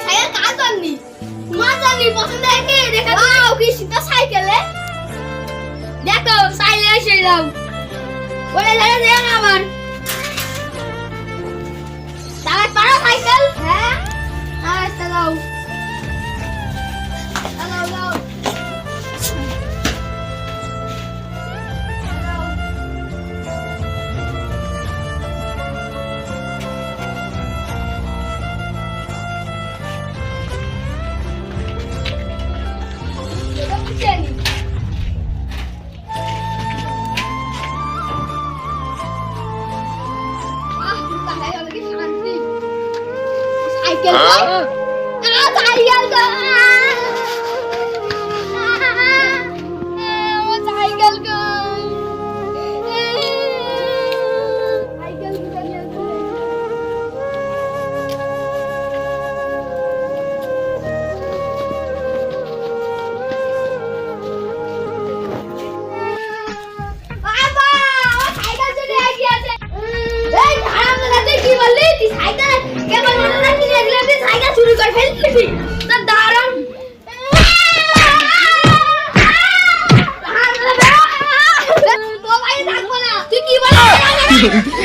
cycle কাজ করনি মা জানি পছন্দ একে দেখা দাও কি সিধা সাইকেলে দেখো সাইকেলে এসে যাও ওরে ধরে দে না আমার তাহলে পারো সাইকেল হ্যাঁ আর চালাও চালাও যাও साइकिल साइकिल वो साइकिल को साइकिल चुरी कर फेंक दी तो दारम तो भाई भाग बोला तू की बोला